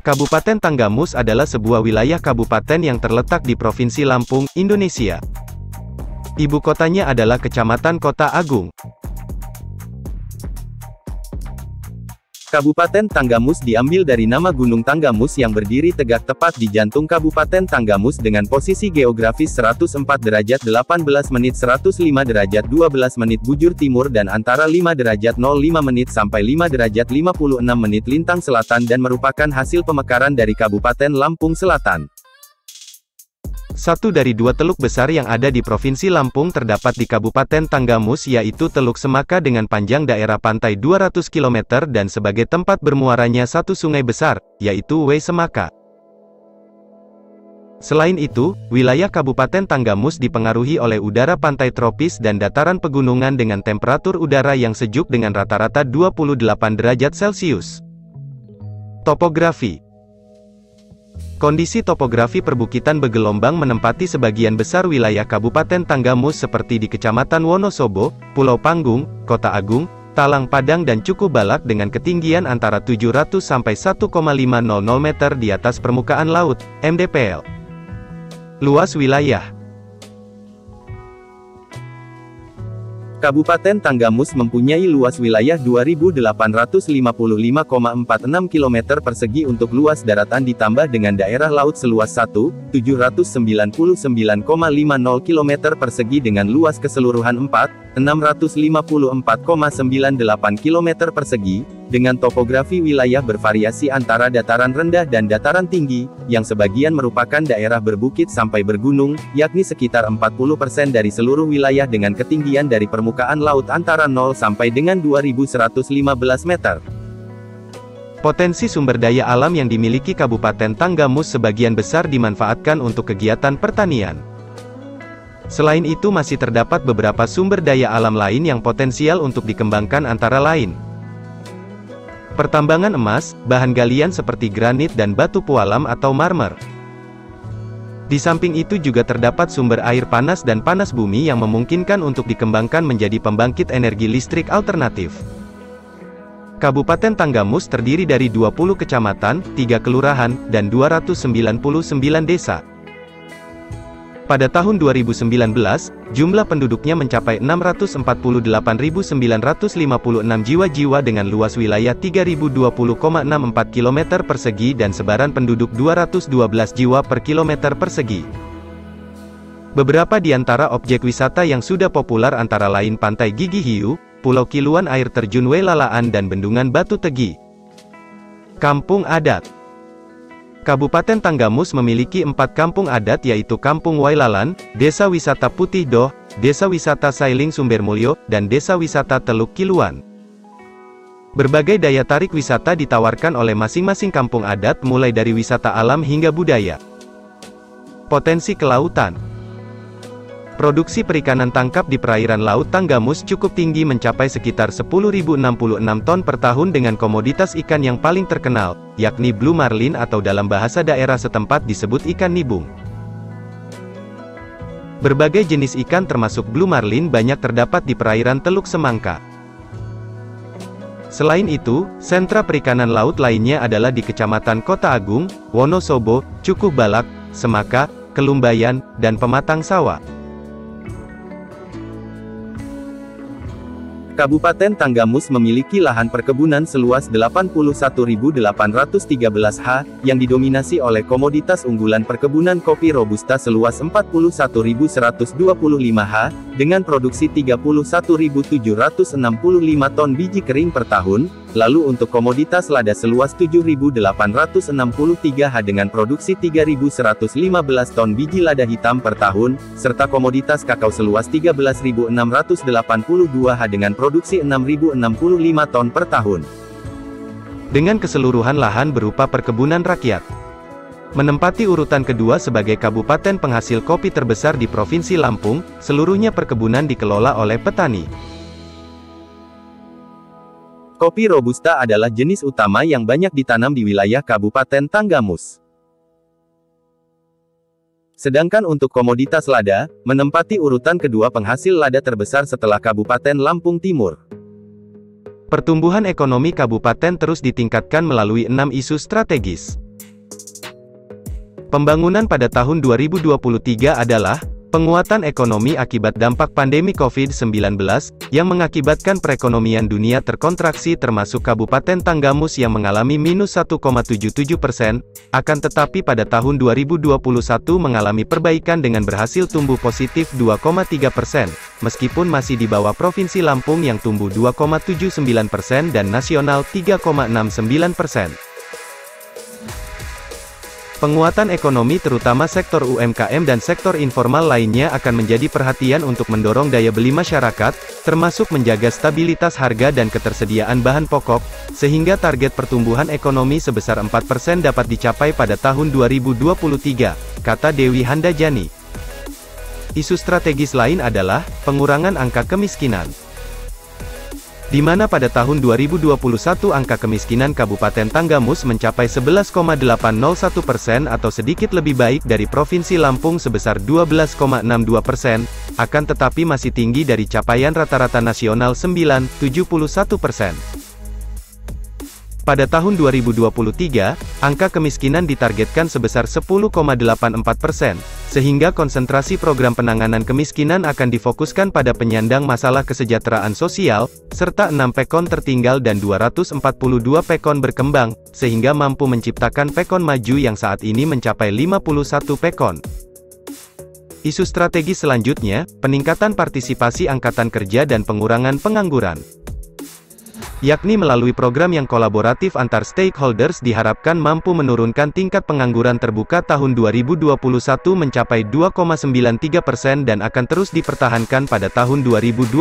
Kabupaten Tanggamus adalah sebuah wilayah kabupaten yang terletak di Provinsi Lampung, Indonesia. Ibu kotanya adalah Kecamatan Kota Agung. Kabupaten Tanggamus diambil dari nama Gunung Tanggamus yang berdiri tegak tepat di jantung Kabupaten Tanggamus dengan posisi geografis 104 derajat 18 menit 105 derajat 12 menit bujur timur dan antara 5 derajat 05 menit sampai 5 derajat 56 menit lintang selatan dan merupakan hasil pemekaran dari Kabupaten Lampung Selatan. Satu dari dua teluk besar yang ada di Provinsi Lampung terdapat di Kabupaten Tanggamus, yaitu Teluk Semaka dengan panjang daerah pantai 200 km dan sebagai tempat bermuaranya satu sungai besar, yaitu W Semaka. Selain itu, wilayah Kabupaten Tanggamus dipengaruhi oleh udara pantai tropis dan dataran pegunungan dengan temperatur udara yang sejuk dengan rata-rata 28 derajat Celcius. Topografi. Kondisi topografi perbukitan bergelombang menempati sebagian besar wilayah Kabupaten Tanggamus seperti di Kecamatan Wonosobo, Pulau Panggung, Kota Agung, Talang Padang dan Cukup Balak dengan ketinggian antara 700 sampai 1,500 meter di atas permukaan laut, mdpl. Luas wilayah. Kabupaten Tanggamus mempunyai luas wilayah 2.855,46 km persegi untuk luas daratan ditambah dengan daerah laut seluas 1.799,50 km persegi dengan luas keseluruhan 4.654,98 km persegi, dengan topografi wilayah bervariasi antara dataran rendah dan dataran tinggi, yang sebagian merupakan daerah berbukit sampai bergunung, yakni sekitar 40% dari seluruh wilayah dengan ketinggian dari permukaan laut antara 0 sampai dengan 2.115 meter. Potensi sumber daya alam yang dimiliki Kabupaten Tanggamus sebagian besar dimanfaatkan untuk kegiatan pertanian. Selain itu masih terdapat beberapa sumber daya alam lain yang potensial untuk dikembangkan antara lain pertambangan emas, bahan galian seperti granit dan batu pualam atau marmer. Di samping itu juga terdapat sumber air panas dan panas bumi yang memungkinkan untuk dikembangkan menjadi pembangkit energi listrik alternatif. Kabupaten Tanggamus terdiri dari 20 kecamatan, 3 kelurahan, dan 299 desa. Pada tahun 2019, jumlah penduduknya mencapai 648.956 jiwa-jiwa dengan luas wilayah 3.020,64 km persegi dan sebaran penduduk 212 jiwa per kilometer persegi. Beberapa di antara objek wisata yang sudah populer antara lain Pantai Gigi Hiu, Pulau Kiluan Air Terjun Welalaan dan Bendungan Batu Tegi. Kampung Adat. Kabupaten Tanggamus memiliki 4 kampung adat yaitu Kampung Wailalan, Desa Wisata Putih Doh, Desa Wisata Sailing Sumbermulyo, dan Desa Wisata Teluk Kiluan. Berbagai daya tarik wisata ditawarkan oleh masing-masing kampung adat mulai dari wisata alam hingga budaya. Potensi kelautan. Produksi perikanan tangkap di perairan Laut Tanggamus cukup tinggi mencapai sekitar 10.066 ton per tahun dengan komoditas ikan yang paling terkenal, yakni blue marlin atau dalam bahasa daerah setempat disebut ikan nibung. Berbagai jenis ikan termasuk blue marlin banyak terdapat di perairan Teluk Semangka. Selain itu, sentra perikanan laut lainnya adalah di Kecamatan Kota Agung, Wonosobo, Cukup Balak, Semaka, Kelumbayan, dan Pematang Sawah. Kabupaten Tanggamus memiliki lahan perkebunan seluas 81.813 ha, yang didominasi oleh komoditas unggulan perkebunan kopi Robusta seluas 41.125 ha, dengan produksi 31.765 ton biji kering per tahun, lalu untuk komoditas lada seluas 7.863 ha dengan produksi 3.115 ton biji lada hitam per tahun, serta komoditas kakao seluas 13.682 ha dengan produksi 6.065 ton per tahun. Dengan keseluruhan lahan berupa perkebunan rakyat, menempati urutan kedua sebagai kabupaten penghasil kopi terbesar di Provinsi Lampung, seluruhnya perkebunan dikelola oleh petani. Kopi Robusta adalah jenis utama yang banyak ditanam di wilayah Kabupaten Tanggamus. Sedangkan untuk komoditas lada, menempati urutan kedua penghasil lada terbesar setelah Kabupaten Lampung Timur. Pertumbuhan ekonomi kabupaten terus ditingkatkan melalui 6 isu strategis. Pembangunan pada tahun 2023 adalah penguatan ekonomi akibat dampak pandemi COVID-19, yang mengakibatkan perekonomian dunia terkontraksi termasuk Kabupaten Tanggamus yang mengalami minus 1,77%, akan tetapi pada tahun 2021 mengalami perbaikan dengan berhasil tumbuh positif 2,3%, meskipun masih di bawah Provinsi Lampung yang tumbuh 2,79% dan nasional 3,69%. Penguatan ekonomi terutama sektor UMKM dan sektor informal lainnya akan menjadi perhatian untuk mendorong daya beli masyarakat, termasuk menjaga stabilitas harga dan ketersediaan bahan pokok, sehingga target pertumbuhan ekonomi sebesar 4% dapat dicapai pada tahun 2023, kata Dewi Handajani. Isu strategis lain adalah pengurangan angka kemiskinan. Di mana pada tahun 2021 angka kemiskinan Kabupaten Tanggamus mencapai 11,801% atau sedikit lebih baik dari Provinsi Lampung sebesar 12,62%, akan tetapi masih tinggi dari capaian rata-rata nasional 9,71%. Pada tahun 2023, angka kemiskinan ditargetkan sebesar 10,84%, sehingga konsentrasi program penanganan kemiskinan akan difokuskan pada penyandang masalah kesejahteraan sosial, serta 6 pekon tertinggal dan 242 pekon berkembang, sehingga mampu menciptakan pekon maju yang saat ini mencapai 51 pekon. Isu strategis selanjutnya, peningkatan partisipasi angkatan kerja dan pengurangan pengangguran. Yakni melalui program yang kolaboratif antar stakeholders diharapkan mampu menurunkan tingkat pengangguran terbuka tahun 2021 mencapai 2,93% dan akan terus dipertahankan pada tahun 2023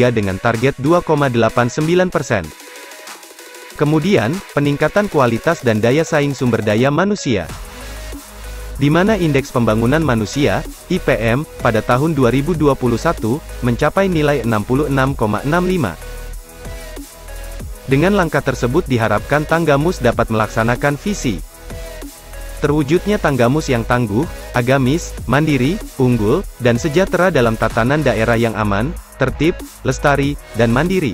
dengan target 2,89%. Kemudian, peningkatan kualitas dan daya saing sumber daya manusia. Di mana Indeks Pembangunan Manusia, IPM, pada tahun 2021, mencapai nilai 66,65. Dengan langkah tersebut diharapkan Tanggamus dapat melaksanakan visi terwujudnya Tanggamus yang tangguh, agamis, mandiri, unggul, dan sejahtera dalam tatanan daerah yang aman, tertib, lestari, dan mandiri.